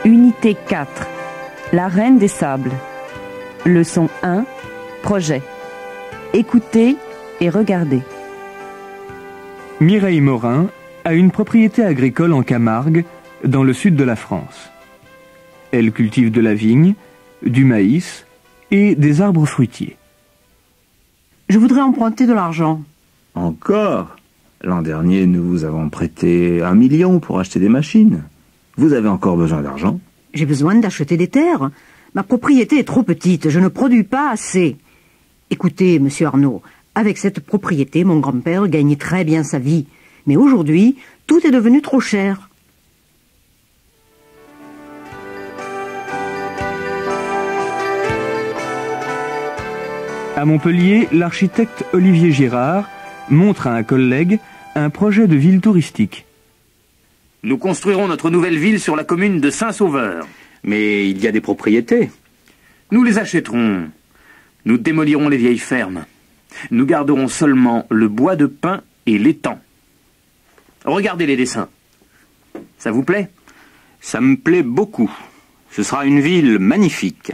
Unité 4. La Reine des Sables. Leçon 1. Projet. Écoutez et regardez. Mireille Morin a une propriété agricole en Camargue, dans le sud de la France. Elle cultive de la vigne, du maïs et des arbres fruitiers. Je voudrais emprunter de l'argent. Encore? L'an dernier, nous vous avons prêté 1 million pour acheter des machines. Vous avez encore besoin d'argent? J'ai besoin d'acheter des terres. Ma propriété est trop petite, je ne produis pas assez. Écoutez, monsieur Arnaud, avec cette propriété, mon grand-père gagnait très bien sa vie. Mais aujourd'hui, tout est devenu trop cher. À Montpellier, l'architecte Olivier Girard montre à un collègue un projet de ville touristique. Nous construirons notre nouvelle ville sur la commune de Saint-Sauveur. Mais il y a des propriétés. Nous les achèterons. Nous démolirons les vieilles fermes. Nous garderons seulement le bois de pin et l'étang. Regardez les dessins. Ça vous plaît? Ça me plaît beaucoup. Ce sera une ville magnifique.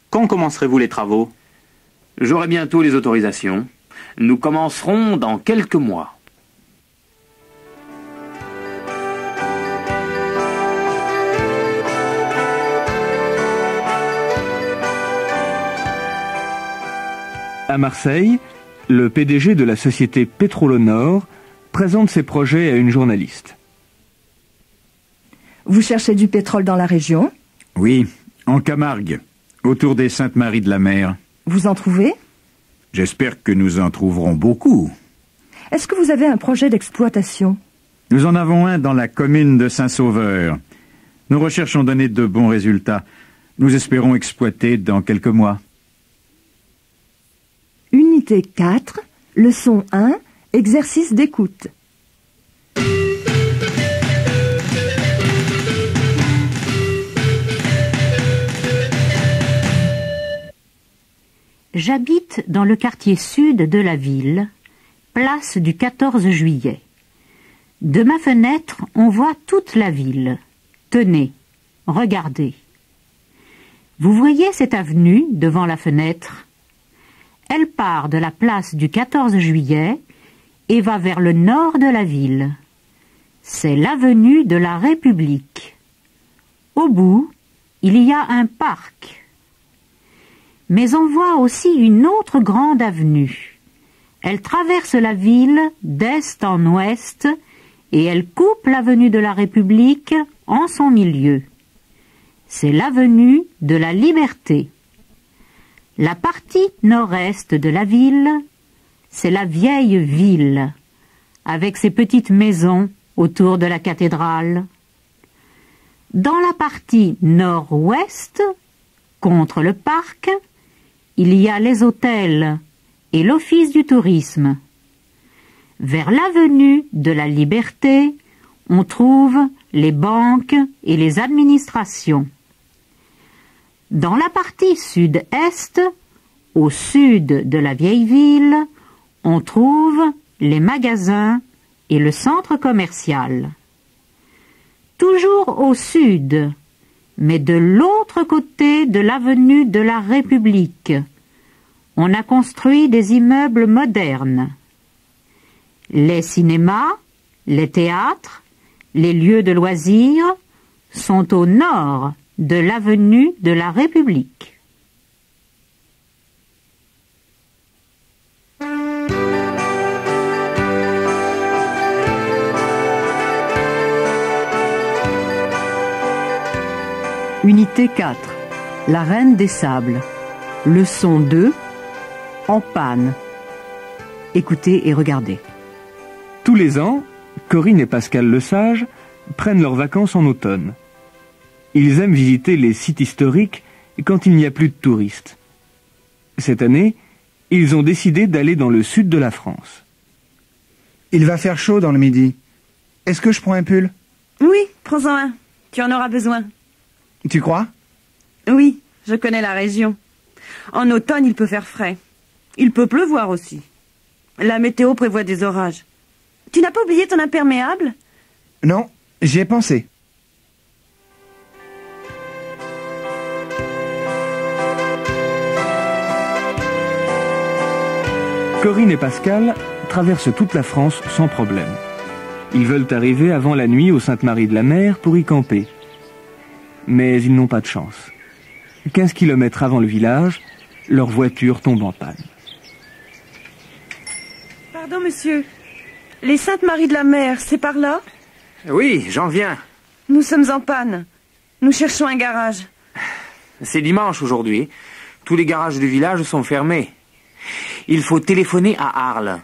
Quand commencerez-vous les travaux? J'aurai bientôt les autorisations. Nous commencerons dans quelques mois. À Marseille, le PDG de la société Pétrole Nord présente ses projets à une journaliste. Vous cherchez du pétrole dans la région? Oui, en Camargue, autour des Saintes-Maries de la Mer. Vous en trouvez? J'espère que nous en trouverons beaucoup. Est-ce que vous avez un projet d'exploitation? Nous en avons un dans la commune de Saint-Sauveur. Nos recherches ont donné de bons résultats. Nous espérons exploiter dans quelques mois. Unité 4, leçon 1, exercice d'écoute. J'habite dans le quartier sud de la ville, place du 14 juillet. De ma fenêtre, on voit toute la ville. Tenez, regardez. Vous voyez cette avenue devant la fenêtre? Elle part de la place du 14 juillet et va vers le nord de la ville. C'est l'avenue de la République. Au bout, il y a un parc. Mais on voit aussi une autre grande avenue. Elle traverse la ville d'est en ouest et elle coupe l'avenue de la République en son milieu. C'est l'avenue de la Liberté. La partie nord-est de la ville, c'est la vieille ville, avec ses petites maisons autour de la cathédrale. Dans la partie nord-ouest, contre le parc, il y a les hôtels et l'office du tourisme. Vers l'avenue de la Liberté, on trouve les banques et les administrations. Dans la partie sud-est, au sud de la vieille ville, on trouve les magasins et le centre commercial. Toujours au sud, mais de l'autre côté de l'avenue de la République, on a construit des immeubles modernes. Les cinémas, les théâtres, les lieux de loisirs sont au nord de l'avenue de la République. Unité 4. La Reine des Sables. Leçon 2. En panne. Écoutez et regardez. Tous les ans, Corinne et Pascal Lesage prennent leurs vacances en automne. Ils aiment visiter les sites historiques quand il n'y a plus de touristes. Cette année, ils ont décidé d'aller dans le sud de la France. Il va faire chaud dans le midi. Est-ce que je prends un pull? Oui, prends-en un. Tu en auras besoin. Tu crois? Oui, je connais la région. En automne, il peut faire frais. Il peut pleuvoir aussi. La météo prévoit des orages. Tu n'as pas oublié ton imperméable? Non, j'y ai pensé. Corinne et Pascal traversent toute la France sans problème. Ils veulent arriver avant la nuit au Sainte-Marie-de-la-Mer pour y camper. Mais ils n'ont pas de chance. 15 kilomètres avant le village, leur voiture tombe en panne. Pardon, monsieur. Les Sainte-Marie-de-la-Mer, c'est par là? Oui, j'en viens. Nous sommes en panne. Nous cherchons un garage. C'est dimanche aujourd'hui. Tous les garages du village sont fermés. Il faut téléphoner à Arles.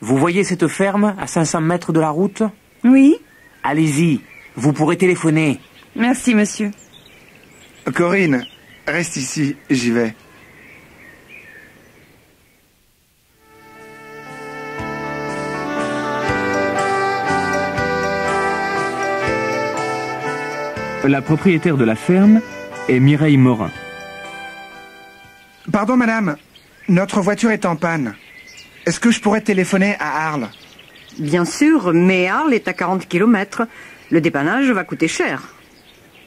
Vous voyez cette ferme à 500 mètres de la route? Oui. Allez-y, vous pourrez téléphoner. Merci, monsieur. Corinne, reste ici, j'y vais. La propriétaire de la ferme est Mireille Morin. Pardon, madame. Notre voiture est en panne. Est-ce que je pourrais téléphoner à Arles? Bien sûr, mais Arles est à 40 kilomètres. Le dépannage va coûter cher.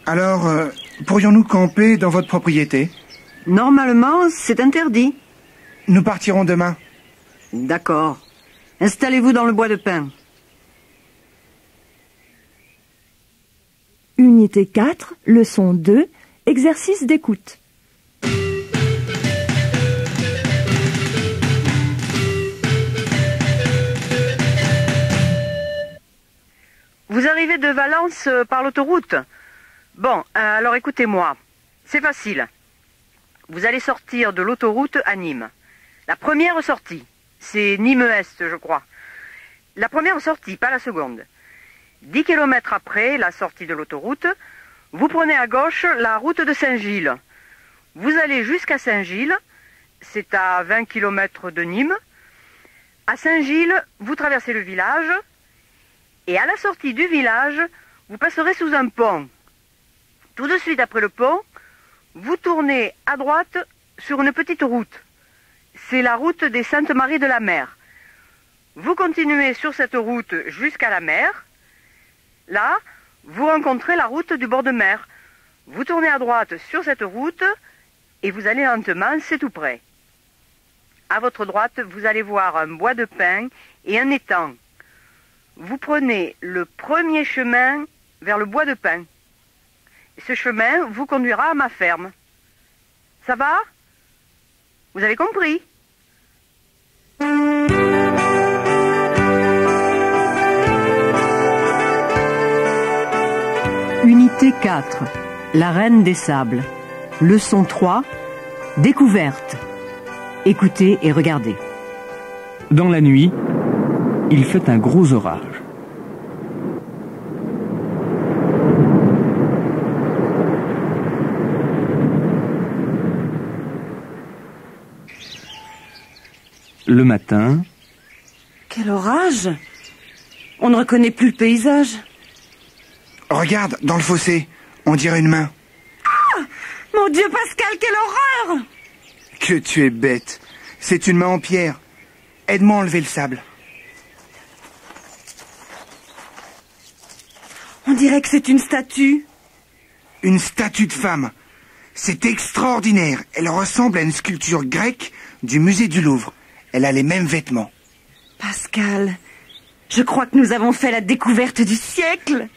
Alors, pourrions-nous camper dans votre propriété? Normalement, c'est interdit. Nous partirons demain. D'accord. Installez-vous dans le bois de pin. Unité 4, leçon 2, exercice d'écoute. Vous arrivez de Valence par l'autoroute? Bon, alors écoutez-moi. C'est facile. Vous allez sortir de l'autoroute à Nîmes. La première sortie, c'est Nîmes-Est, je crois. La première sortie, pas la seconde. 10 kilomètres après la sortie de l'autoroute, vous prenez à gauche la route de Saint-Gilles. Vous allez jusqu'à Saint-Gilles, c'est à 20 kilomètres de Nîmes. À Saint-Gilles, vous traversez le village, et à la sortie du village, vous passerez sous un pont. Tout de suite après le pont, vous tournez à droite sur une petite route. C'est la route des Sainte-Marie-de-la-Mer. Vous continuez sur cette route jusqu'à la mer. Là, vous rencontrez la route du bord de mer. Vous tournez à droite sur cette route et vous allez lentement, c'est tout près. À votre droite, vous allez voir un bois de pin et un étang. Vous prenez le premier chemin vers le bois de pin. Ce chemin vous conduira à ma ferme. Ça va? Vous avez compris? Unité 4, la Reine des Sables. Leçon 3, découverte. Écoutez et regardez. Dans la nuit, il fait un gros orage. Le matin... Quel orage! On ne reconnaît plus le paysage. Regarde, dans le fossé, on dirait une main. Ah! Mon Dieu, Pascal, quelle horreur! Que tu es bête. C'est une main en pierre. Aide-moi à enlever le sable. On dirait que c'est une statue. Une statue de femme. C'est extraordinaire. Elle ressemble à une sculpture grecque du musée du Louvre. Elle a les mêmes vêtements. Pascal, je crois que nous avons fait la découverte du siècle.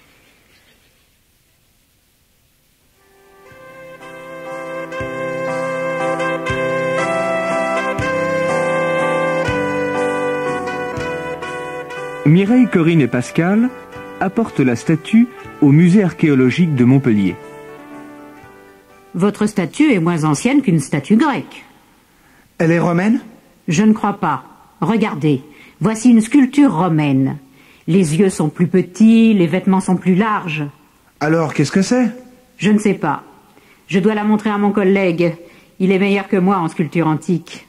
Mireille, Corinne et Pascal apportent la statue au musée archéologique de Montpellier. Votre statue est moins ancienne qu'une statue grecque. Elle est romaine? Je ne crois pas. Regardez, voici une sculpture romaine. Les yeux sont plus petits, les vêtements sont plus larges. Alors, qu'est-ce que c'est? Je ne sais pas. Je dois la montrer à mon collègue. Il est meilleur que moi en sculpture antique.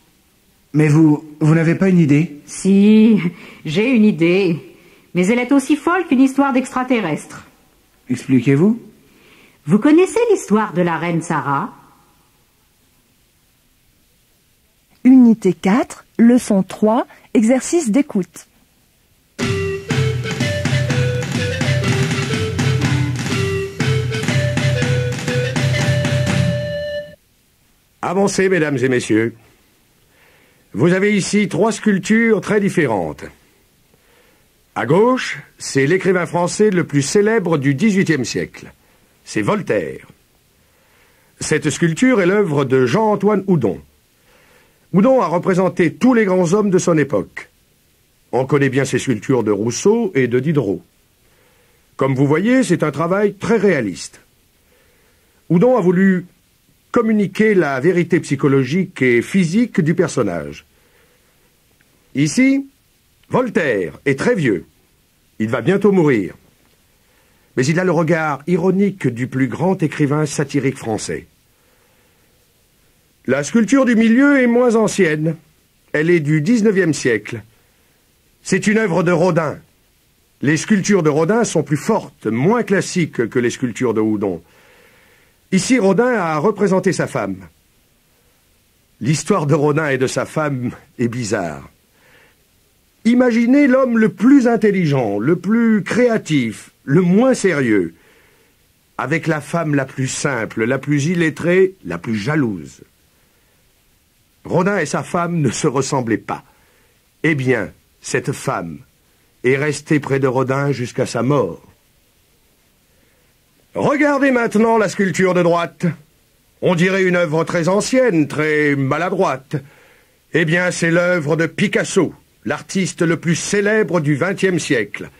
Mais vous n'avez pas une idée? Si, j'ai une idée. Mais elle est aussi folle qu'une histoire d'extraterrestre. Expliquez-vous. Vous connaissez l'histoire de la reine Sarah? Unité 4, leçon 3, exercice d'écoute. Avancez, mesdames et messieurs. Vous avez ici 3 sculptures très différentes. À gauche, c'est l'écrivain français le plus célèbre du XVIIIe siècle. C'est Voltaire. Cette sculpture est l'œuvre de Jean-Antoine Houdon. Houdon a représenté tous les grands hommes de son époque. On connaît bien ses sculptures de Rousseau et de Diderot. Comme vous voyez, c'est un travail très réaliste. Houdon a voulu communiquer la vérité psychologique et physique du personnage. Ici, Voltaire est très vieux. Il va bientôt mourir. Mais il a le regard ironique du plus grand écrivain satirique français. La sculpture du milieu est moins ancienne. Elle est du XIXe siècle. C'est une œuvre de Rodin. Les sculptures de Rodin sont plus fortes, moins classiques que les sculptures de Houdon. Ici, Rodin a représenté sa femme. L'histoire de Rodin et de sa femme est bizarre. Imaginez l'homme le plus intelligent, le plus créatif, le moins sérieux, avec la femme la plus simple, la plus illettrée, la plus jalouse. Rodin et sa femme ne se ressemblaient pas. Eh bien, cette femme est restée près de Rodin jusqu'à sa mort. Regardez maintenant la sculpture de droite. On dirait une œuvre très ancienne, très maladroite. Eh bien, c'est l'œuvre de Picasso, l'artiste le plus célèbre du XXe siècle.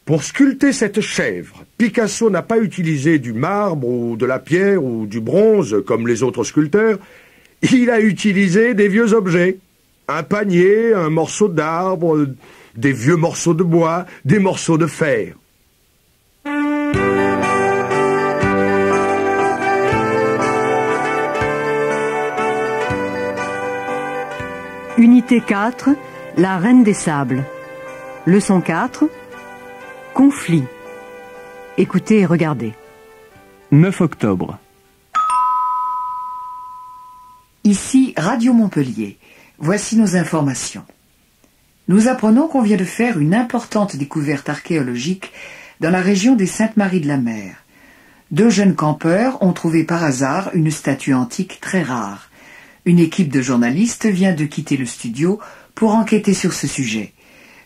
Pour sculpter cette chèvre, Picasso n'a pas utilisé du marbre ou de la pierre ou du bronze comme les autres sculpteurs. Il a utilisé des vieux objets. Un panier, un morceau d'arbre, des vieux morceaux de bois, des morceaux de fer. Unité 4, la Reine des Sables. Leçon 4, conflit. Écoutez et regardez. 9 octobre. Ici Radio Montpellier. Voici nos informations. Nous apprenons qu'on vient de faire une importante découverte archéologique dans la région des Saintes-Maries-de-la-Mer. 2 jeunes campeurs ont trouvé par hasard une statue antique très rare. Une équipe de journalistes vient de quitter le studio pour enquêter sur ce sujet.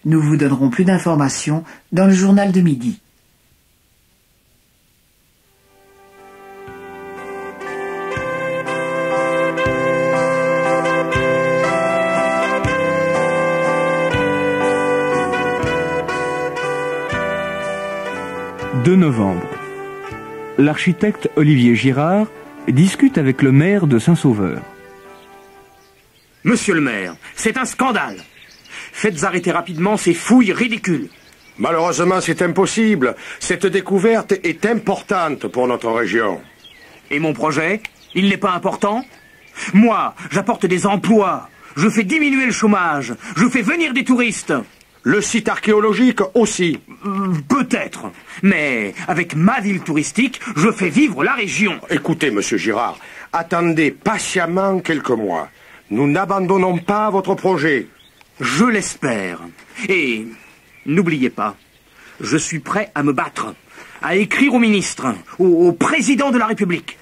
Nous vous donnerons plus d'informations dans le journal de midi. « 2 novembre. L'architecte Olivier Girard discute avec le maire de Saint-Sauveur. Monsieur le maire, c'est un scandale. Faites arrêter rapidement ces fouilles ridicules. Malheureusement, c'est impossible. Cette découverte est importante pour notre région. Et mon projet, il n'est pas important? Moi, j'apporte des emplois. Je fais diminuer le chômage. Je fais venir des touristes. Le site archéologique aussi. Peut-être. Mais avec ma ville touristique, je fais vivre la région. Écoutez, monsieur Girard, attendez patiemment quelques mois. Nous n'abandonnons pas votre projet. Je l'espère. Et n'oubliez pas, je suis prêt à me battre, à écrire au ministre, au président de la République.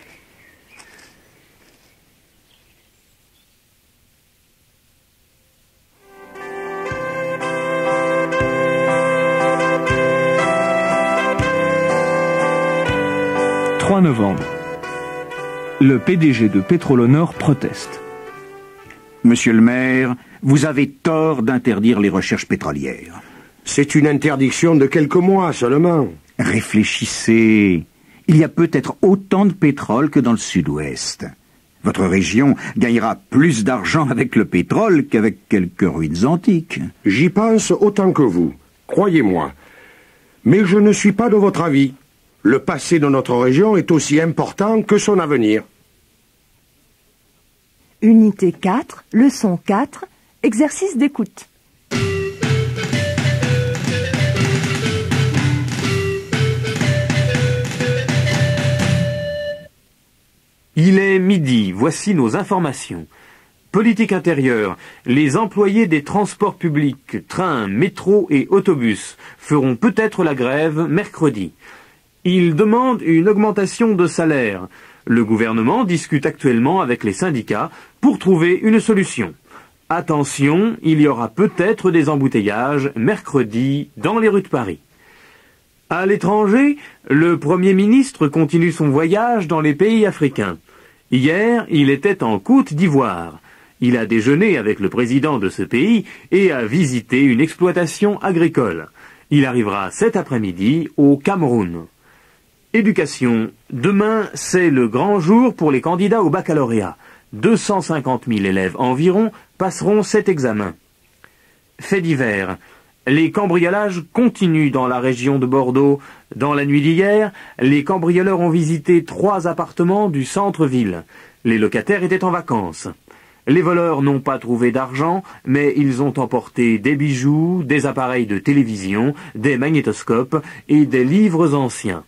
« 3 novembre. Le PDG de Pétrolonor proteste. Monsieur le maire, vous avez tort d'interdire les recherches pétrolières. C'est une interdiction de quelques mois seulement. Réfléchissez. Il y a peut-être autant de pétrole que dans le sud-ouest. Votre région gagnera plus d'argent avec le pétrole qu'avec quelques ruines antiques. J'y pense autant que vous, croyez-moi. Mais je ne suis pas de votre avis. Le passé de notre région est aussi important que son avenir. Unité 4, leçon 4, exercice d'écoute. Il est midi, voici nos informations. Politique intérieure, les employés des transports publics, trains, métros et autobus feront peut-être la grève mercredi. Ils demandent une augmentation de salaire. Le gouvernement discute actuellement avec les syndicats pour trouver une solution. Attention, il y aura peut-être des embouteillages mercredi dans les rues de Paris. À l'étranger, le Premier ministre continue son voyage dans les pays africains. Hier, il était en Côte d'Ivoire. Il a déjeuné avec le président de ce pays et a visité une exploitation agricole. Il arrivera cet après-midi au Cameroun. Éducation. Demain, c'est le grand jour pour les candidats au baccalauréat. 250 000 élèves environ passeront cet examen. Fait divers. Les cambriolages continuent dans la région de Bordeaux. Dans la nuit d'hier, les cambrioleurs ont visité 3 appartements du centre-ville. Les locataires étaient en vacances. Les voleurs n'ont pas trouvé d'argent, mais ils ont emporté des bijoux, des appareils de télévision, des magnétoscopes et des livres anciens.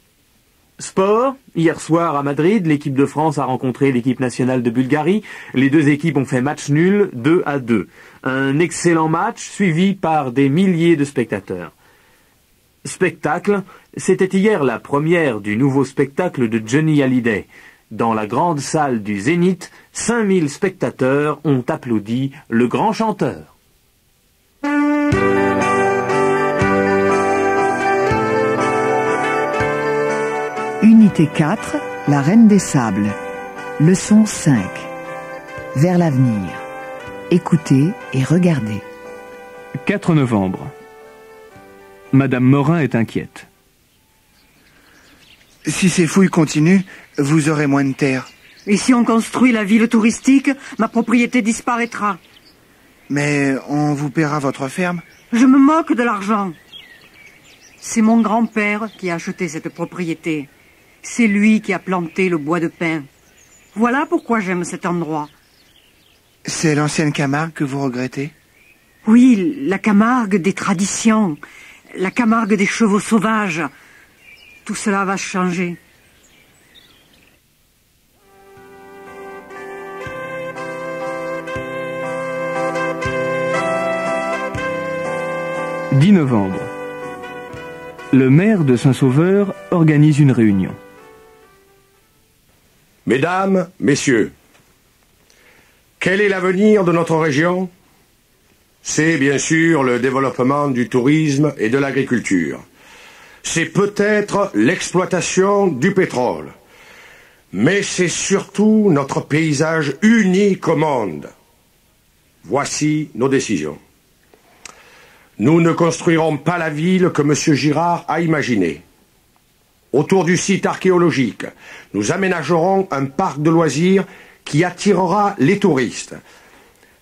Sport. Hier soir à Madrid, l'équipe de France a rencontré l'équipe nationale de Bulgarie. Les 2 équipes ont fait match nul 2-2. Un excellent match suivi par des milliers de spectateurs. Spectacle. C'était hier la première du nouveau spectacle de Johnny Hallyday. Dans la grande salle du Zénith, 5000 spectateurs ont applaudi le grand chanteur. Unité 4, la Reine des Sables. Leçon 5. Vers l'avenir. Écoutez et regardez. 4 novembre. Madame Morin est inquiète. Si ces fouilles continuent, vous aurez moins de terre. Et si on construit la ville touristique, ma propriété disparaîtra. Mais on vous paiera votre ferme? Je me moque de l'argent. C'est mon grand-père qui a acheté cette propriété. C'est lui qui a planté le bois de pin. Voilà pourquoi j'aime cet endroit. C'est l'ancienne Camargue que vous regrettez? Oui, la Camargue des traditions, la Camargue des chevaux sauvages. Tout cela va changer. « 10 novembre. Le maire de Saint-Sauveur organise une réunion. Mesdames, messieurs, quel est l'avenir de notre région? C'est bien sûr le développement du tourisme et de l'agriculture. C'est peut-être l'exploitation du pétrole. Mais c'est surtout notre paysage unique au monde. Voici nos décisions. Nous ne construirons pas la ville que M. Girard a imaginée. Autour du site archéologique, nous aménagerons un parc de loisirs qui attirera les touristes.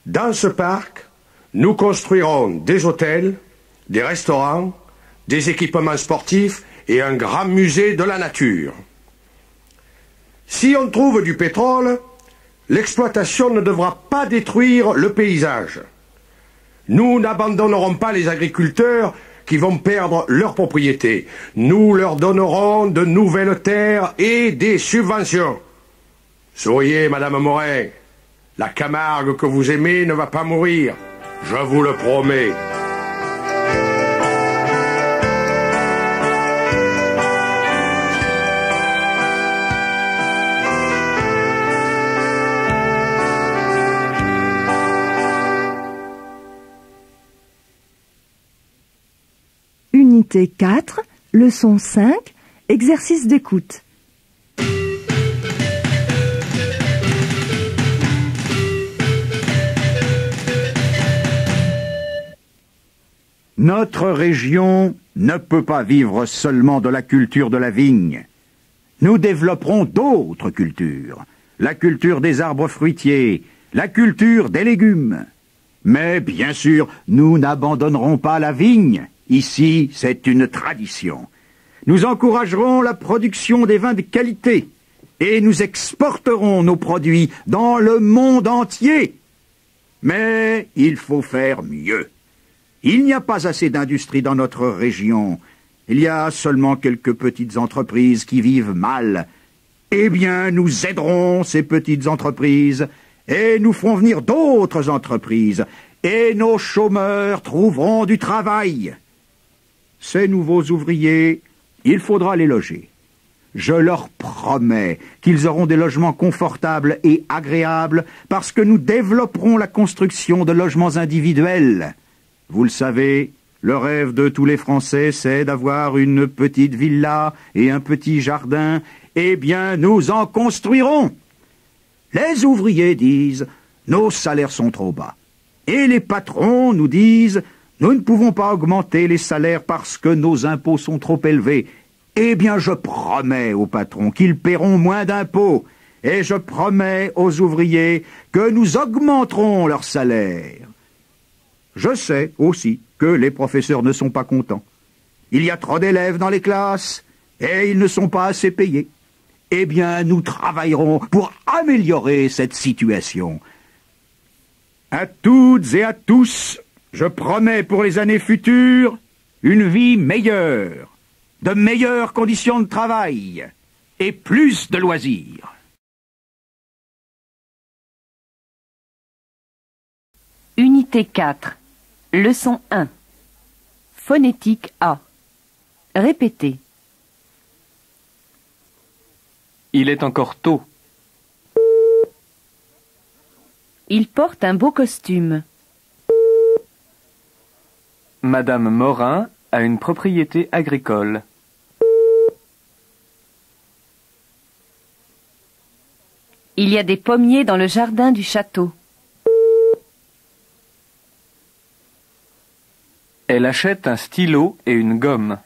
Dans ce parc, nous construirons des hôtels, des restaurants, des équipements sportifs et un grand musée de la nature. Si on trouve du pétrole, l'exploitation ne devra pas détruire le paysage. Nous n'abandonnerons pas les agriculteurs qui vont perdre leurs propriétés. Nous leur donnerons de nouvelles terres et des subventions. Souriez, Madame Morin. La Camargue que vous aimez ne va pas mourir. Je vous le promets. Unité 4, leçon 5, exercice d'écoute. Notre région ne peut pas vivre seulement de la culture de la vigne. Nous développerons d'autres cultures. La culture des arbres fruitiers, la culture des légumes. Mais bien sûr, nous n'abandonnerons pas la vigne. Ici, c'est une tradition. Nous encouragerons la production des vins de qualité et nous exporterons nos produits dans le monde entier. Mais il faut faire mieux. Il n'y a pas assez d'industrie dans notre région. Il y a seulement quelques petites entreprises qui vivent mal. Eh bien, nous aiderons ces petites entreprises et nous ferons venir d'autres entreprises et nos chômeurs trouveront du travail. Ces nouveaux ouvriers, il faudra les loger. Je leur promets qu'ils auront des logements confortables et agréables parce que nous développerons la construction de logements individuels. Vous le savez, le rêve de tous les Français, c'est d'avoir une petite villa et un petit jardin. Eh bien, nous en construirons. Les ouvriers disent « Nos salaires sont trop bas ». Et les patrons nous disent « Nous ne pouvons pas augmenter les salaires parce que nos impôts sont trop élevés ». Eh bien, je promets aux patrons qu'ils paieront moins d'impôts. Et je promets aux ouvriers que nous augmenterons leurs salaires. Je sais aussi que les professeurs ne sont pas contents. Il y a trop d'élèves dans les classes et ils ne sont pas assez payés. Eh bien, nous travaillerons pour améliorer cette situation. À toutes et à tous, je promets pour les années futures une vie meilleure, de meilleures conditions de travail et plus de loisirs. Unité 4. Leçon 1. Phonétique A. Répétez. Il est encore tôt. Il porte un beau costume. Madame Morin a une propriété agricole. Il y a des pommiers dans le jardin du château. Elle achète un stylo et une gomme.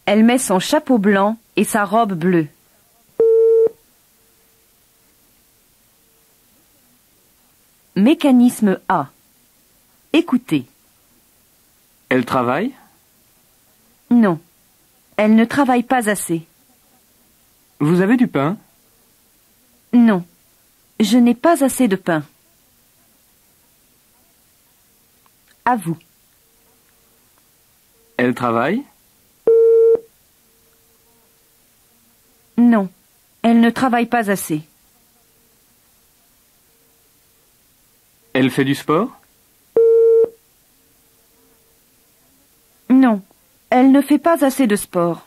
Elle met son chapeau blanc et sa robe bleue. Mécanisme A. Écoutez. Elle travaille? Non. Elle ne travaille pas assez. Vous avez du pain? Non. Je n'ai pas assez de pain. À vous. Elle travaille? Non. Elle ne travaille pas assez. Elle fait du sport? Non. Elle ne fait pas assez de sport.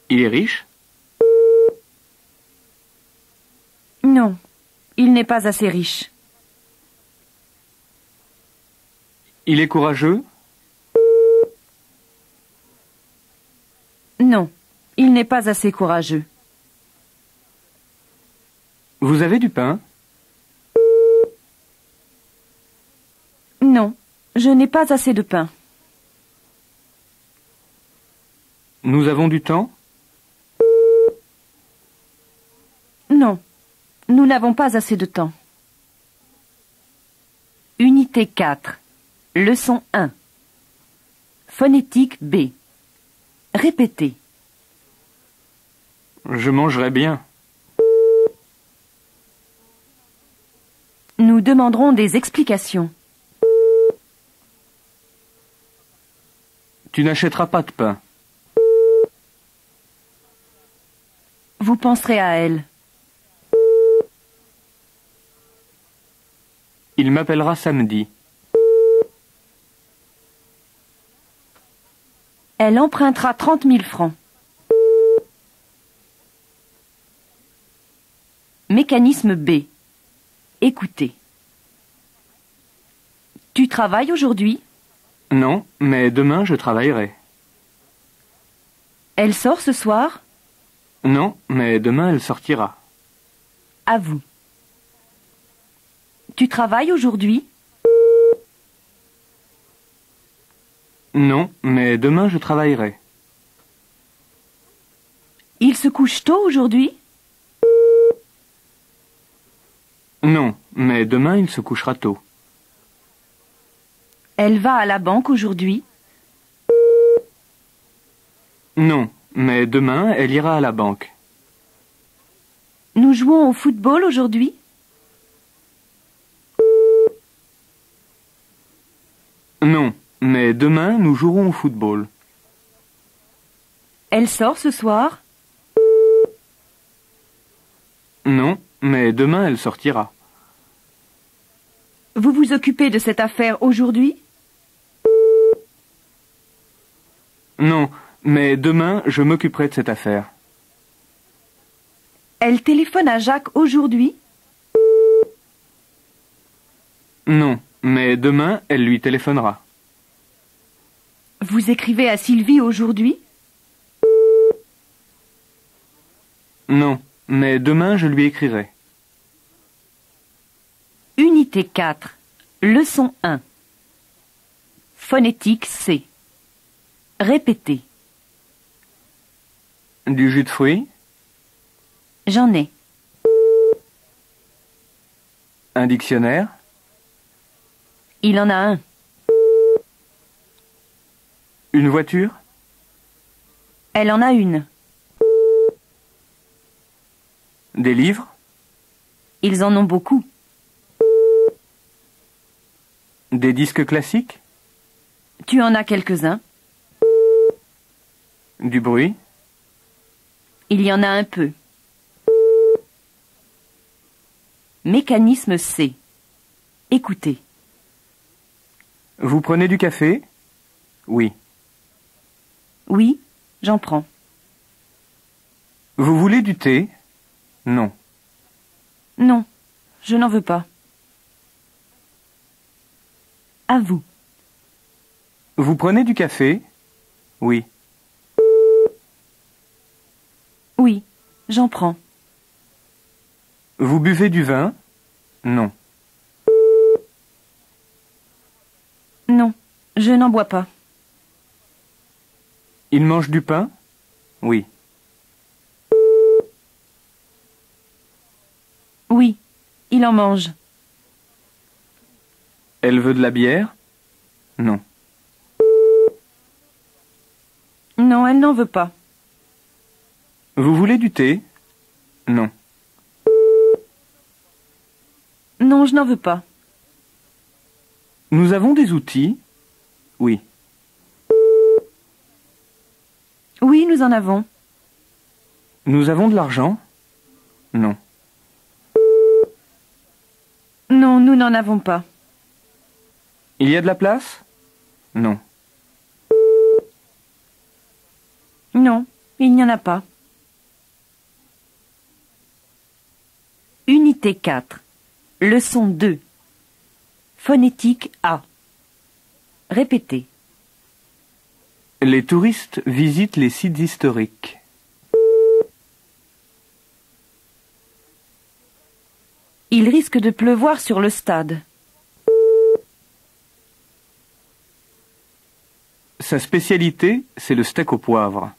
Il est riche? Non. Il n'est pas assez riche. Il est courageux? Non. Il n'est pas assez courageux. Vous avez du pain? Non. Je n'ai pas assez de pain. Nous avons du temps? Non. Nous n'avons pas assez de temps. Unité 4. Leçon 1. Phonétique B. Répétez. Je mangerai bien. Nous demanderons des explications. Tu n'achèteras pas de pain. Vous penserez à elle. Il m'appellera samedi. Elle empruntera 30 000 francs. Mécanisme B. Écoutez. Tu travailles aujourd'hui? Non, mais demain je travaillerai. Elle sort ce soir? Non, mais demain elle sortira. À vous. Tu travailles aujourd'hui? Non, mais demain je travaillerai. Il se couche tôt aujourd'hui? Non, mais demain il se couchera tôt. Elle va à la banque aujourd'hui? Non, mais demain elle ira à la banque. Nous jouons au football aujourd'hui? Non, mais demain nous jouerons au football. Elle sort ce soir? Non, mais demain elle sortira. Vous vous occupez de cette affaire aujourd'hui? Non, mais demain, je m'occuperai de cette affaire. Elle téléphone à Jacques aujourd'hui? Non, mais demain, elle lui téléphonera. Vous écrivez à Sylvie aujourd'hui? Non, mais demain, je lui écrirai. Unité 4. Leçon 1. Phonétique C. Répétez. Du jus de fruits, J'en ai. un dictionnaire, Il en a un. une voiture, Elle en a une. des livres, Ils en ont beaucoup. des disques classiques, Tu en as quelques-uns. du bruit, Il y en a un peu. Mécanisme C. Écoutez. Vous prenez du café? Oui. Oui, j'en prends. Vous voulez du thé? Non. Non, je n'en veux pas. À vous. Vous prenez du café? Oui. Oui, j'en prends. Vous buvez du vin? Non. Non, je n'en bois pas. Il mange du pain? Oui. Oui, il en mange. Elle veut de la bière? Non. Non, elle n'en veut pas. Vous voulez du thé? Non. Non, je n'en veux pas. Nous avons des outils? Oui. Oui, nous en avons. Nous avons de l'argent? Non. Non, nous n'en avons pas. Il y a de la place? Non. Non, il n'y en a pas. Unité 4. Leçon 2. Phonétique A. Répétez. Les touristes visitent les sites historiques. Il risque de pleuvoir sur le stade. Sa spécialité, c'est le steak au poivre.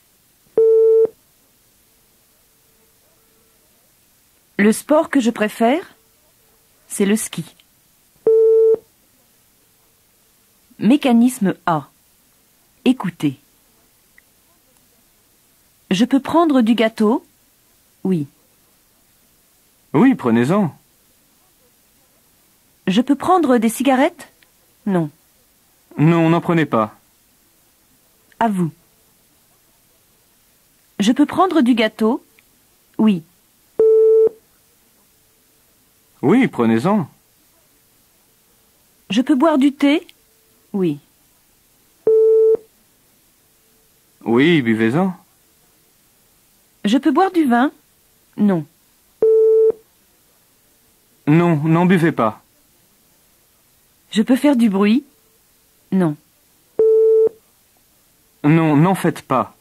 Le sport que je préfère, c'est le ski. Mécanisme A. Écoutez. Je peux prendre du gâteau? Oui. Oui, prenez-en. Je peux prendre des cigarettes? Non. Non, n'en prenez pas. À vous. Je peux prendre du gâteau? Oui. Oui, prenez-en. Je peux boire du thé? Oui. Oui, buvez-en. Je peux boire du vin? Non. Non, n'en buvez pas. Je peux faire du bruit? Non. Non, n'en faites pas.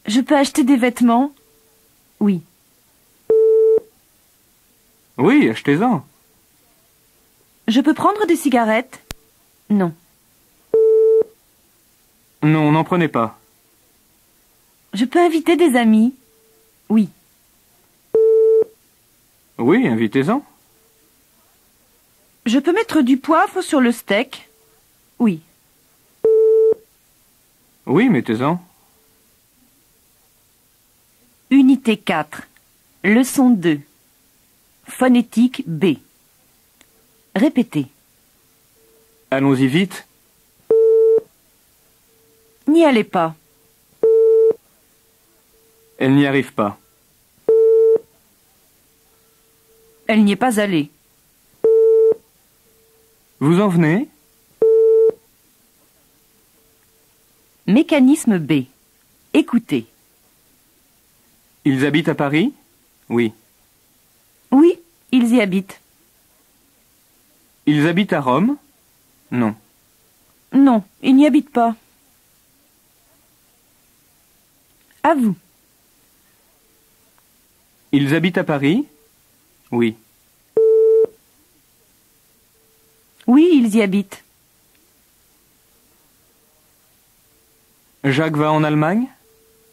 Je peux acheter des vêtements? Oui. Oui, achetez-en. Je peux prendre des cigarettes? Non. Non, n'en prenez pas. Je peux inviter des amis? Oui. Oui, invitez-en. Je peux mettre du poivre sur le steak? Oui. Oui, mettez-en. Unité 4. Leçon 2. Phonétique B. Répétez. Allons-y vite. N'y allez pas. Elle n'y arrive pas. Elle n'y est pas allée. Vous en venez? Mécanisme B. Écoutez. Ils habitent à Paris? Oui. Oui, ils y habitent. Ils habitent à Rome? Non. Non, ils n'y habitent pas. À vous. Ils habitent à Paris? Oui. Oui, ils y habitent. Jacques va en Allemagne?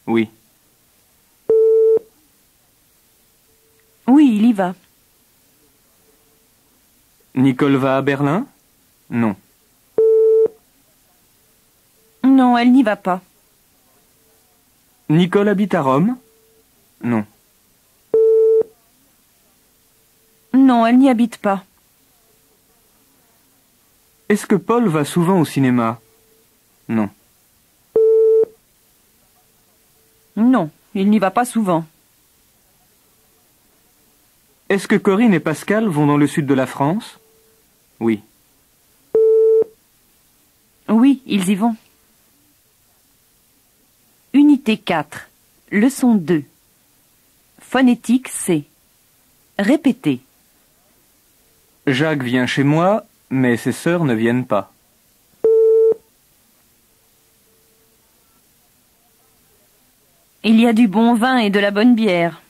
Oui. Oui, il y va. Nicole va à Berlin? Non. Non, elle n'y va pas. Nicole habite à Rome? Non. Non, elle n'y habite pas. Est-ce que Paul va souvent au cinéma? Non. Non, il n'y va pas souvent. Est-ce que Corinne et Pascal vont dans le sud de la France? Oui. Oui, ils y vont. Unité 4. Leçon 2. Phonétique C. Répétez. Jacques vient chez moi, mais ses sœurs ne viennent pas. Il y a du bon vin et de la bonne bière.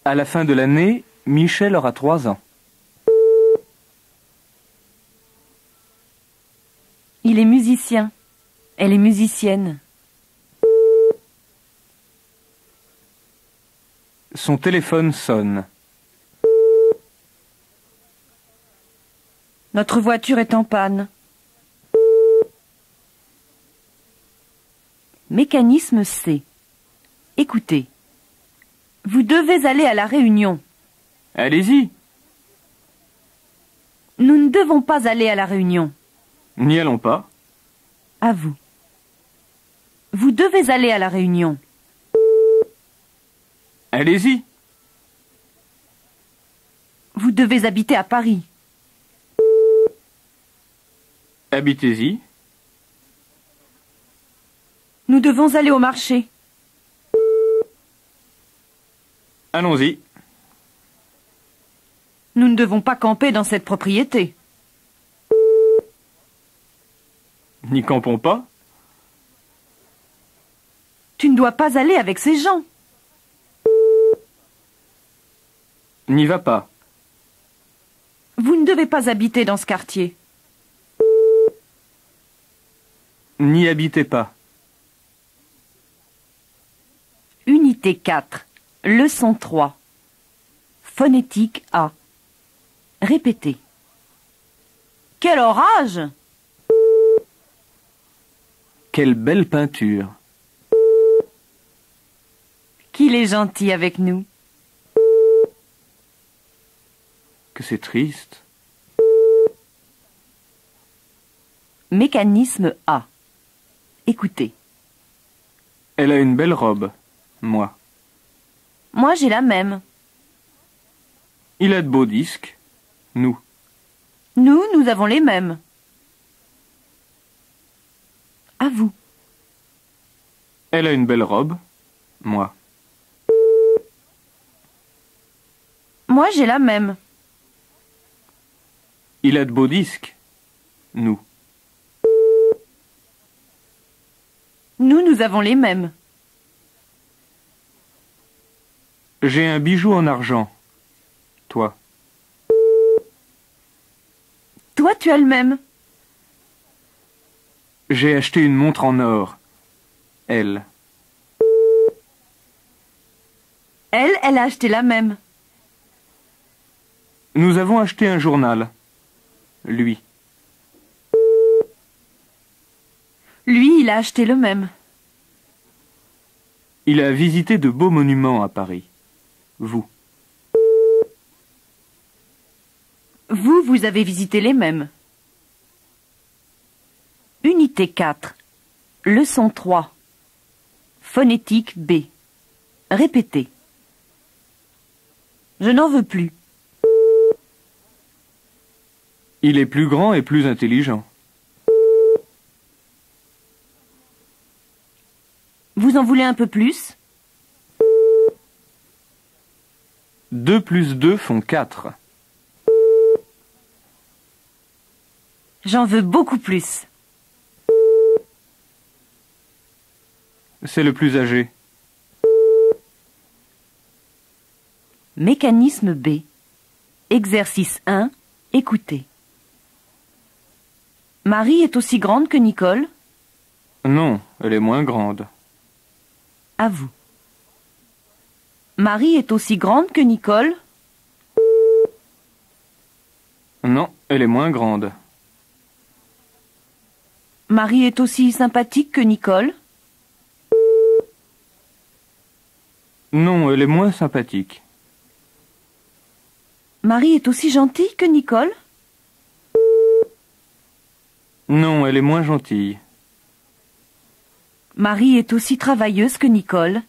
À la fin de l'année, Michel aura 3 ans. Il est musicien. Elle est musicienne. Son téléphone sonne. Notre voiture est en panne. Mécanisme C. Écoutez. Vous devez aller à la réunion. Allez-y. Nous ne devons pas aller à la réunion. N'y allons pas. À vous. Vous devez aller à la réunion. Allez-y. Vous devez habiter à Paris. Habitez-y. Nous devons aller au marché. Allons-y. Nous ne devons pas camper dans cette propriété. N'y campons pas. Tu ne dois pas aller avec ces gens. N'y va pas. Vous ne devez pas habiter dans ce quartier. N'y habitez pas. Unité 4. Leçon 3. Phonétique A. Répétez. Quel orage! Quelle belle peinture. Qu'il est gentil avec nous. Que c'est triste. Mécanisme A. Écoutez. Elle a une belle robe. Moi. Moi, j'ai la même. Il a de beaux disques. Nous. Nous avons les mêmes. À vous. Elle a une belle robe. Moi. Moi, j'ai la même. Il a de beaux disques. Nous. Nous avons les mêmes. J'ai un bijou en argent. Toi. Toi, tu as le même. J'ai acheté une montre en or. Elle. Elle a acheté la même. Nous avons acheté un journal. Lui. Lui, il a acheté le même. Il a visité de beaux monuments à Paris. Vous. Vous avez visité les mêmes. Unité 4. Leçon 3. Phonétique B. Répétez. Je n'en veux plus. Il est plus grand et plus intelligent. Vous en voulez un peu plus? 2 plus 2 font 4. J'en veux beaucoup plus. C'est le plus âgé. Mécanisme B. Exercice 1. Écoutez. Marie est aussi grande que Nicole? Non, elle est moins grande. À vous. Marie est aussi grande que Nicole? Non, elle est moins grande. Marie est aussi sympathique que Nicole? Non, elle est moins sympathique. Marie est aussi gentille que Nicole? Non, elle est moins gentille. Marie est aussi travailleuse que Nicole?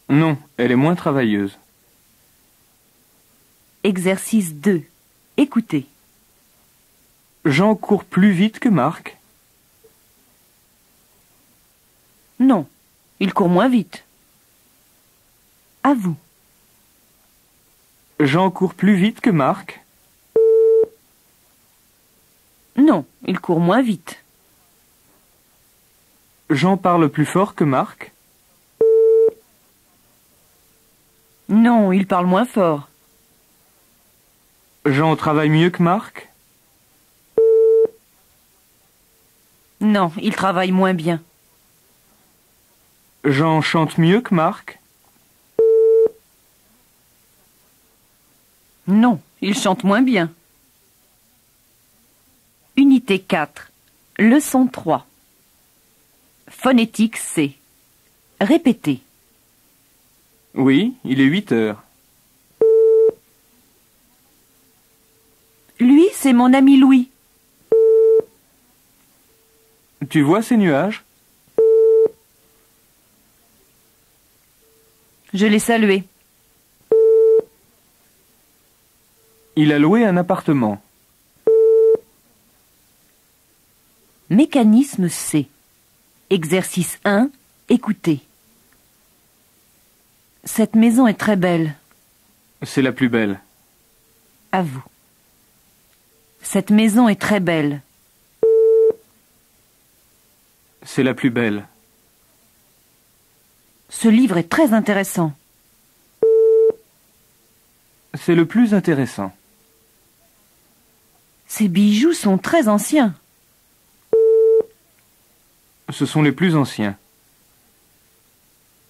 Non, elle est moins travailleuse. Exercice 2. Écoutez. Jean court plus vite que Marc? Non, il court moins vite. À vous. Jean court plus vite que Marc? Non, il court moins vite. Jean parle plus fort que Marc? Non, il parle moins fort. Jean travaille mieux que Marc? Non, il travaille moins bien. Jean chante mieux que Marc? Non, il chante moins bien. Unité 4. Leçon 3. Phonétique C. Répétez. Oui, il est 8 heures. Lui, c'est mon ami Louis. Tu vois ces nuages? Je l'ai salué. Il a loué un appartement. Mécanisme C. Exercice 1. Écoutez. Cette maison est très belle. C'est la plus belle. À vous. Cette maison est très belle. C'est la plus belle. Ce livre est très intéressant. C'est le plus intéressant. Ces bijoux sont très anciens. Ce sont les plus anciens.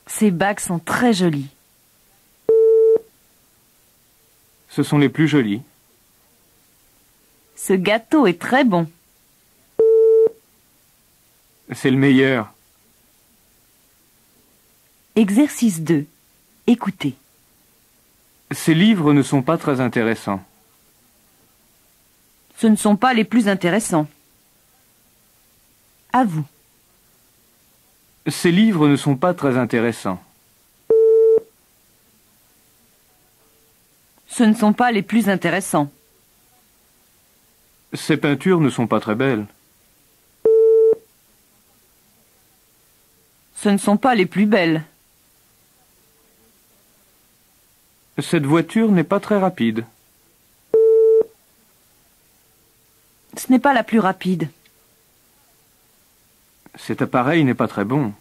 Ces bagues sont très jolies. Ce sont les plus jolis. Ce gâteau est très bon. C'est le meilleur. Exercice 2. Écoutez. Ces livres ne sont pas très intéressants. Ce ne sont pas les plus intéressants. À vous. Ces livres ne sont pas très intéressants. Ce ne sont pas les plus intéressants. Ces peintures ne sont pas très belles. Ce ne sont pas les plus belles. Cette voiture n'est pas très rapide. Ce n'est pas la plus rapide. Cet appareil n'est pas très bon.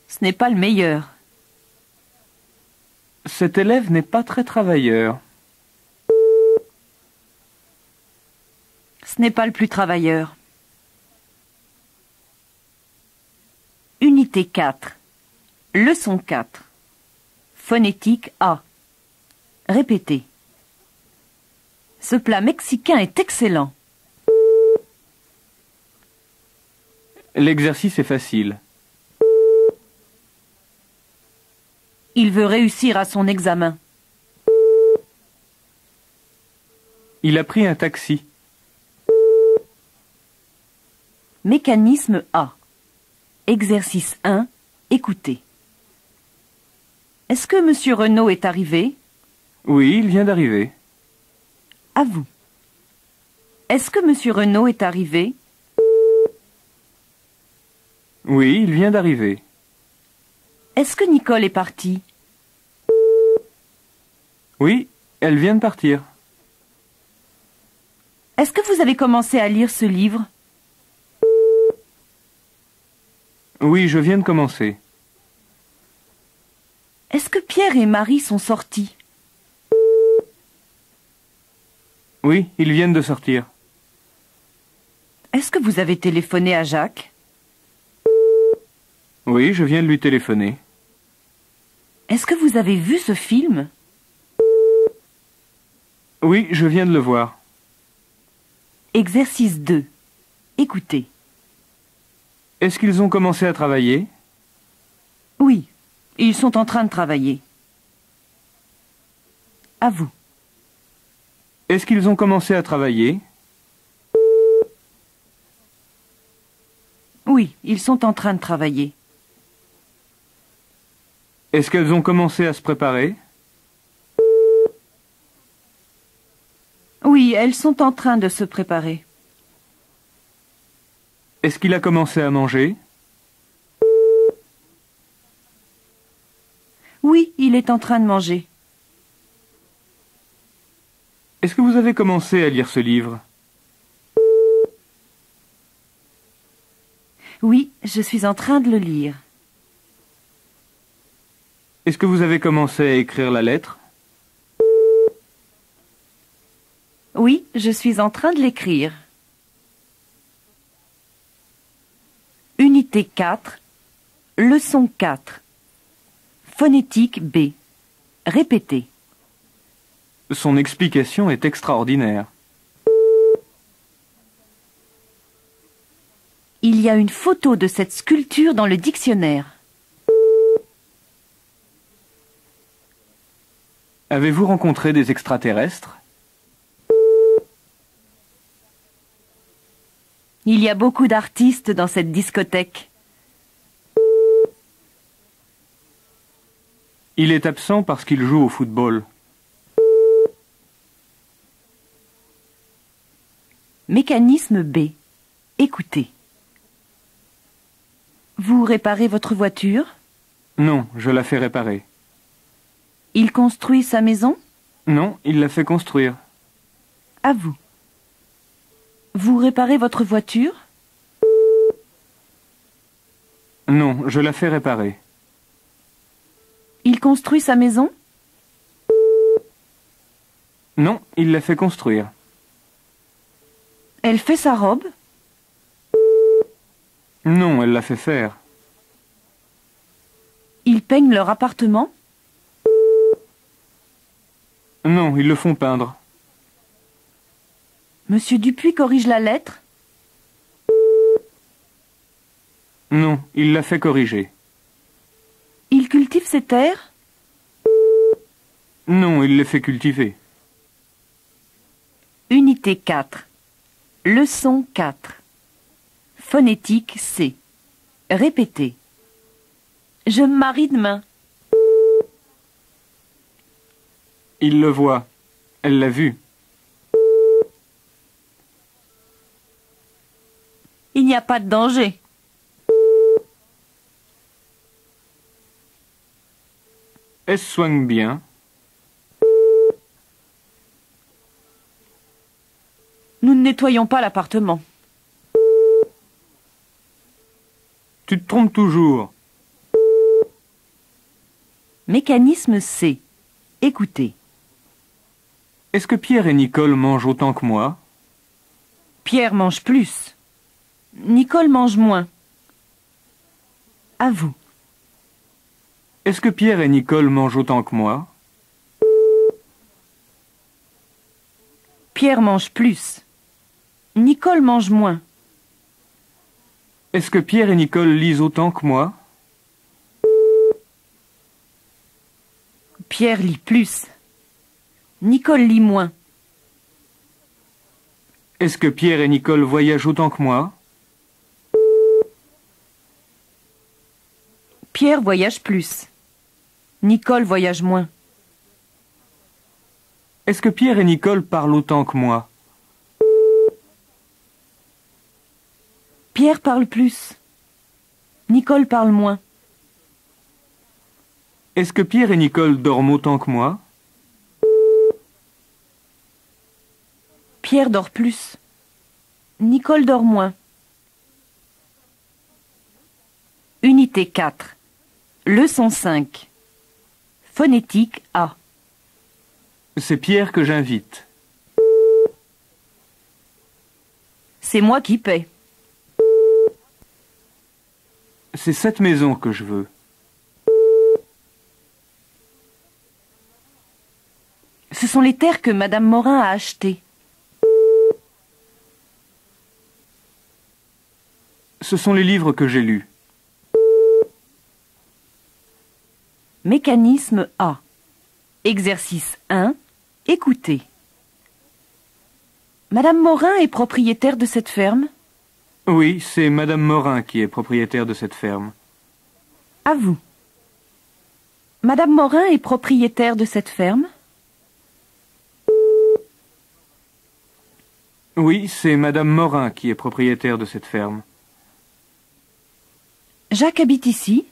Ce n'est pas le meilleur. Cet élève n'est pas très travailleur. Ce n'est pas le plus travailleur. Unité 4. Leçon 4. Phonétique A. Répétez. Ce plat mexicain est excellent. L'exercice est facile. Il veut réussir à son examen. Il a pris un taxi. Mécanisme A. Exercice 1. Écoutez. Est-ce que Monsieur Renaud est arrivé? Oui, il vient d'arriver. À vous. Est-ce que Monsieur Renaud est arrivé? Oui, il vient d'arriver. Est-ce que Nicole est partie? Oui, elle vient de partir. Est-ce que vous avez commencé à lire ce livre? Oui, je viens de commencer. Est-ce que Pierre et Marie sont sortis? Oui, ils viennent de sortir. Est-ce que vous avez téléphoné à Jacques? Oui, je viens de lui téléphoner. Est-ce que vous avez vu ce film? Oui, je viens de le voir. Exercice 2. Écoutez. Est-ce qu'ils ont commencé à travailler? Oui, ils sont en train de travailler. À vous. Est-ce qu'ils ont commencé à travailler? Oui, ils sont en train de travailler. Est-ce qu'elles ont commencé à se préparer? Oui, elles sont en train de se préparer. Est-ce qu'il a commencé à manger? Oui, il est en train de manger. Est-ce que vous avez commencé à lire ce livre? Oui, je suis en train de le lire. Est-ce que vous avez commencé à écrire la lettre? Oui, je suis en train de l'écrire. Unité 4, leçon 4. Phonétique B. Répétez. Son explication est extraordinaire. Il y a une photo de cette sculpture dans le dictionnaire. Avez-vous rencontré des extraterrestres? Il y a beaucoup d'artistes dans cette discothèque. Il est absent parce qu'il joue au football. Mécanisme B. Écoutez. Vous réparez votre voiture? Non, je la fais réparer. Il construit sa maison? Non, il la fait construire. À vous. Vous réparez votre voiture? Non, je la fais réparer. Il construit sa maison? Non, il la fait construire. Elle fait sa robe? Non, elle l'a fait faire. Ils peignent leur appartement? Non, ils le font peindre. Monsieur Dupuis corrige la lettre? Non, il l'a fait corriger. Il cultive ses terres? Non, il les fait cultiver. Unité 4. Leçon 4. Phonétique C. Répétez. Je me marie demain. Il le voit. Elle l'a vu. Il n'y a pas de danger. Elle se soigne bien. Nous ne nettoyons pas l'appartement. Tu te trompes toujours. Mécanisme C. Écoutez. Est-ce que Pierre et Nicole mangent autant que moi? Pierre mange plus. Nicole mange moins. À vous. Est-ce que Pierre et Nicole mangent autant que moi? Pierre mange plus. Nicole mange moins. Est-ce que Pierre et Nicole lisent autant que moi? Pierre lit plus. Nicole lit moins. Est-ce que Pierre et Nicole voyagent autant que moi? Pierre voyage plus. Nicole voyage moins. Est-ce que Pierre et Nicole parlent autant que moi? Pierre parle plus. Nicole parle moins. Est-ce que Pierre et Nicole dorment autant que moi? Pierre dort plus. Nicole dort moins. Unité 4. Leçon 5. Phonétique A. C'est Pierre que j'invite. C'est moi qui paie. C'est cette maison que je veux. Ce sont les terres que Madame Morin a achetées. Ce sont les livres que j'ai lus. Mécanisme A. Exercice 1. Écoutez. Madame Morin est propriétaire de cette ferme? Oui, c'est Madame Morin qui est propriétaire de cette ferme. À vous. Madame Morin est propriétaire de cette ferme? Oui, c'est Madame Morin qui est propriétaire de cette ferme. Jacques habite ici?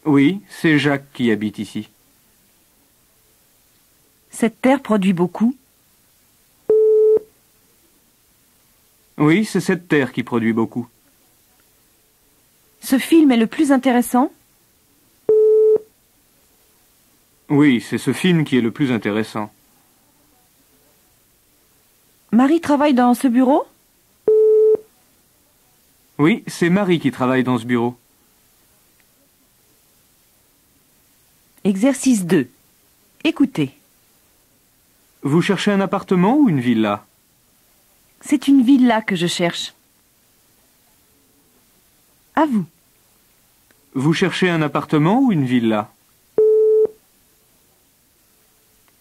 Oui, c'est Jacques qui habite ici. Cette terre produit beaucoup? Oui, c'est cette terre qui produit beaucoup. Ce film est le plus intéressant? Oui, c'est ce film qui est le plus intéressant. Marie travaille dans ce bureau? Oui, c'est Marie qui travaille dans ce bureau. Exercice 2. Écoutez. Vous cherchez un appartement ou une villa? C'est une villa que je cherche. À vous. Vous cherchez un appartement ou une villa?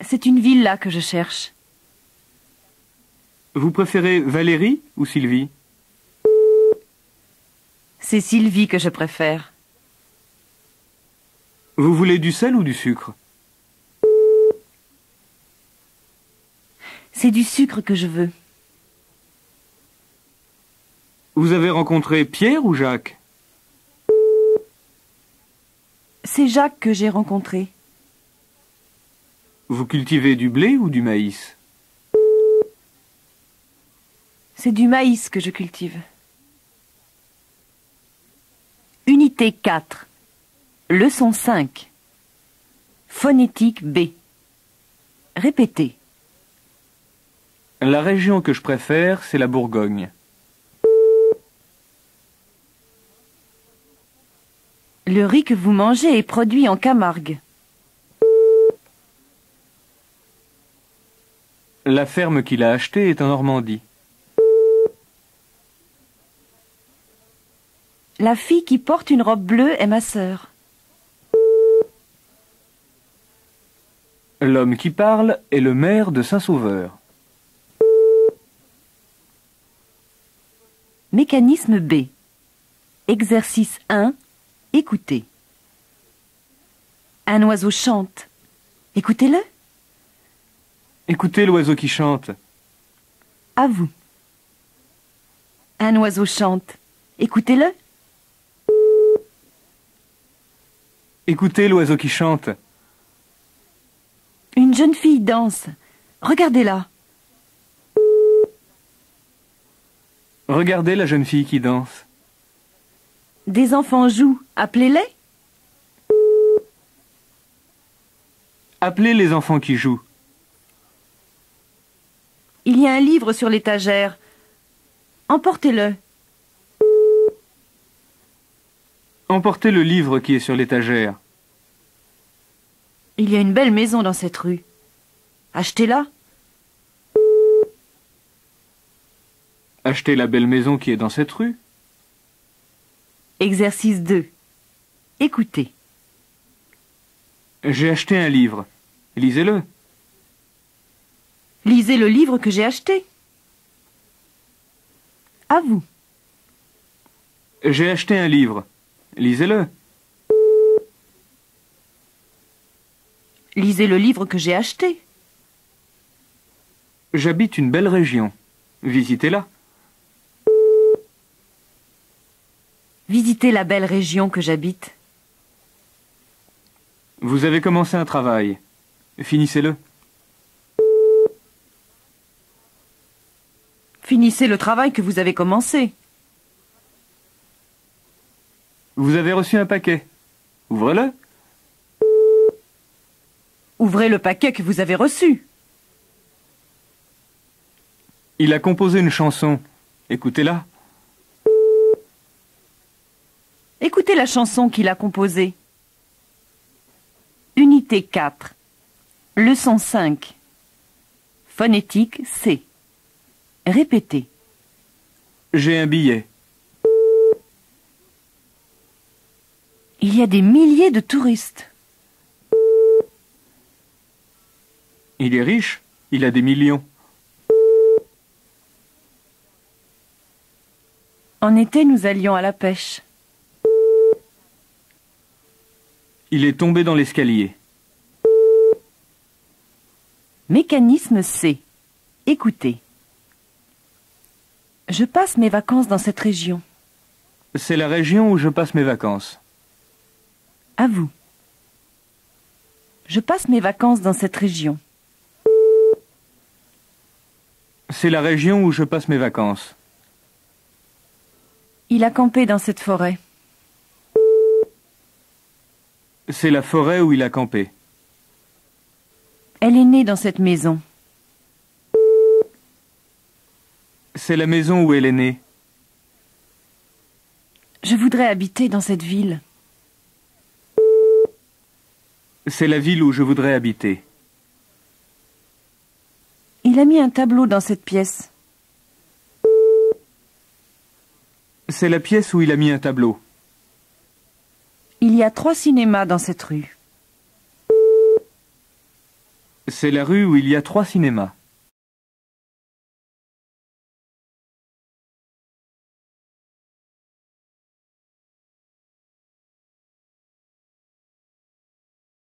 C'est une villa que je cherche. Vous préférez Valérie ou Sylvie? C'est Sylvie que je préfère. Vous voulez du sel ou du sucre? C'est du sucre que je veux. Vous avez rencontré Pierre ou Jacques? C'est Jacques que j'ai rencontré. Vous cultivez du blé ou du maïs? C'est du maïs que je cultive. Unité 4. Leçon 5. Phonétique B. Répétez. La région que je préfère, c'est la Bourgogne. Le riz que vous mangez est produit en Camargue. La ferme qu'il a achetée est en Normandie. La fille qui porte une robe bleue est ma sœur. L'homme qui parle est le maire de Saint-Sauveur. Mécanisme B. Exercice 1. Écoutez. Un oiseau chante. Écoutez-le. Écoutez l'oiseau qui chante. À vous. Un oiseau chante. Écoutez-le. Écoutez l'oiseau qui chante. Une jeune fille danse. Regardez-la. Regardez la jeune fille qui danse. Des enfants jouent. Appelez-les. Appelez les enfants qui jouent. Il y a un livre sur l'étagère. Emportez-le. Emportez le livre qui est sur l'étagère. Il y a une belle maison dans cette rue. Achetez-la. Achetez la belle maison qui est dans cette rue. Exercice 2. Écoutez. J'ai acheté un livre. Lisez-le. Lisez le livre que j'ai acheté. À vous. J'ai acheté un livre. Lisez-le. Lisez le livre que j'ai acheté. J'habite une belle région. Visitez-la. Visitez la belle région que j'habite. Vous avez commencé un travail. Finissez-le. Finissez le travail que vous avez commencé. Vous avez reçu un paquet. Ouvrez-le. Ouvrez le paquet que vous avez reçu. Il a composé une chanson. Écoutez-la. Écoutez la chanson qu'il a composée. Unité 4. Leçon 5. Phonétique C. Répétez. J'ai un billet. Il y a des milliers de touristes. Il est riche. Il a des millions. En été, nous allions à la pêche. Il est tombé dans l'escalier. Mécanisme C. Écoutez. Je passe mes vacances dans cette région. C'est la région où je passe mes vacances. À vous. Je passe mes vacances dans cette région. C'est la région où je passe mes vacances. Il a campé dans cette forêt. C'est la forêt où il a campé. Elle est née dans cette maison. C'est la maison où elle est née. Je voudrais habiter dans cette ville. C'est la ville où je voudrais habiter. Il a mis un tableau dans cette pièce. C'est la pièce où il a mis un tableau. Il y a 3 cinémas dans cette rue. C'est la rue où il y a 3 cinémas.